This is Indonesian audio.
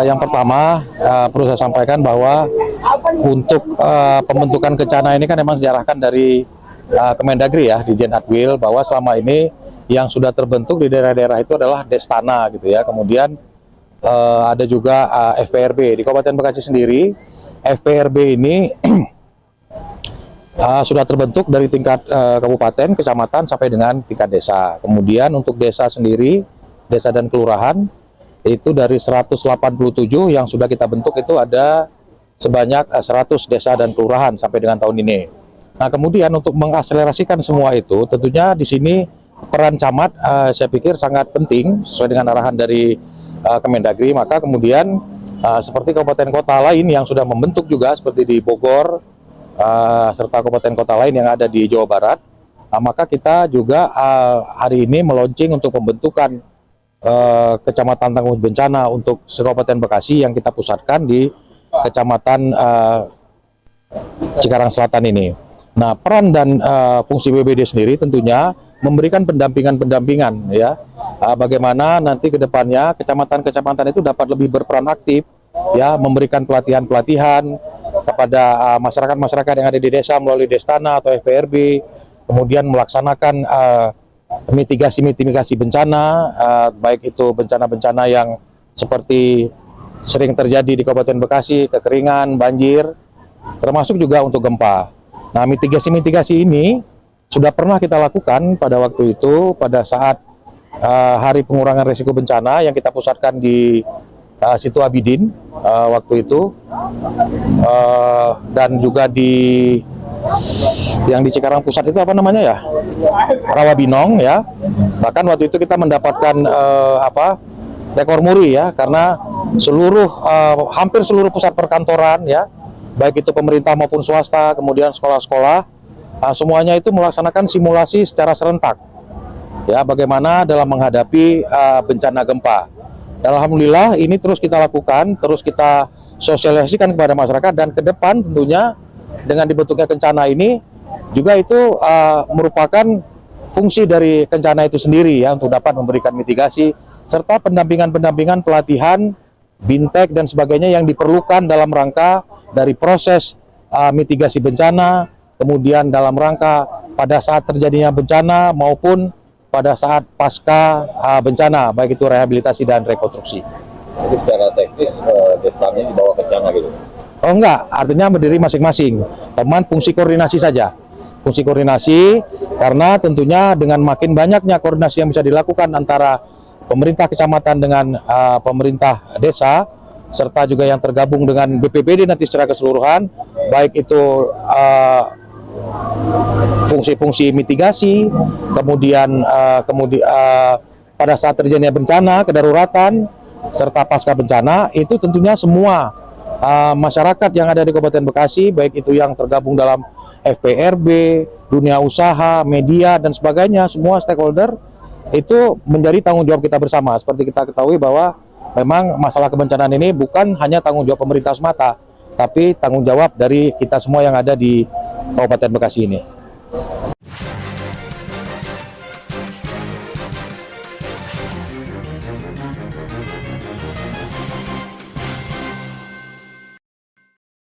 Yang pertama, perlu saya sampaikan bahwa untuk pembentukan kencana ini kan memang diarahkan dari Kemendagri ya, Dirjen Adwil, bahwa selama ini yang sudah terbentuk di daerah-daerah itu adalah Destana gitu ya. Kemudian ada juga FPRB di Kabupaten Bekasi sendiri. FPRB ini sudah terbentuk dari tingkat kabupaten, kecamatan sampai dengan tingkat desa. Kemudian untuk desa sendiri, desa dan kelurahan itu dari 187 yang sudah kita bentuk itu ada sebanyak 100 desa dan kelurahan sampai dengan tahun ini. Nah, kemudian untuk mengakselerasikan semua itu, tentunya di sini peran camat saya pikir sangat penting sesuai dengan arahan dari Kemendagri. Maka kemudian seperti kabupaten kota lain yang sudah membentuk juga seperti di Bogor serta kabupaten kota lain yang ada di Jawa Barat, maka kita juga hari ini meluncing untuk pembentukan Kecamatan Tangguh Bencana untuk se-Kabupaten Bekasi yang kita pusatkan di Kecamatan Cikarang Selatan ini. Nah, peran dan fungsi BPBD sendiri tentunya memberikan pendampingan ya, bagaimana nanti ke depannya kecamatan-kecamatan itu dapat lebih berperan aktif ya, memberikan pelatihan-pelatihan kepada masyarakat-masyarakat yang ada di desa melalui Destana atau FPRB, kemudian melaksanakan mitigasi bencana, baik itu bencana-bencana yang seperti sering terjadi di Kabupaten Bekasi, kekeringan, banjir, termasuk juga untuk gempa. Nah, mitigasi ini sudah pernah kita lakukan pada waktu itu, pada saat Hari Pengurangan Risiko Bencana yang kita pusatkan di Situ Abidin waktu itu, dan juga yang di Cikarang Pusat itu apa namanya ya, Rawabinong ya. Bahkan waktu itu kita mendapatkan rekor muri ya, karena hampir seluruh pusat perkantoran ya, baik itu pemerintah maupun swasta, kemudian sekolah-sekolah, semuanya itu melaksanakan simulasi secara serentak ya, bagaimana dalam menghadapi bencana gempa. Dan alhamdulillah ini terus kita lakukan, terus kita sosialisasikan kepada masyarakat, dan ke depan tentunya dengan dibentuknya kencana ini juga itu merupakan fungsi dari kencana itu sendiri ya, untuk dapat memberikan mitigasi serta pendampingan pelatihan, bintek dan sebagainya yang diperlukan dalam rangka dari proses mitigasi bencana, kemudian dalam rangka pada saat terjadinya bencana maupun pada saat pasca bencana, baik itu rehabilitasi dan rekonstruksi. Jadi secara teknis desanya dibawa ke Kencana gitu? Oh enggak, artinya berdiri masing-masing. Teman fungsi koordinasi saja. Fungsi koordinasi, karena tentunya dengan makin banyaknya koordinasi yang bisa dilakukan antara pemerintah kecamatan dengan pemerintah desa, serta juga yang tergabung dengan BPBD nanti secara keseluruhan, baik itu fungsi-fungsi mitigasi, kemudian pada saat terjadinya bencana, kedaruratan, serta pasca bencana, itu tentunya semua masyarakat yang ada di Kabupaten Bekasi, baik itu yang tergabung dalam FPRB, dunia usaha, media, dan sebagainya, semua stakeholder itu menjadi tanggung jawab kita bersama. Seperti kita ketahui bahwa memang masalah kebencanaan ini bukan hanya tanggung jawab pemerintah semata, tapi tanggung jawab dari kita semua yang ada di Kabupaten Bekasi ini.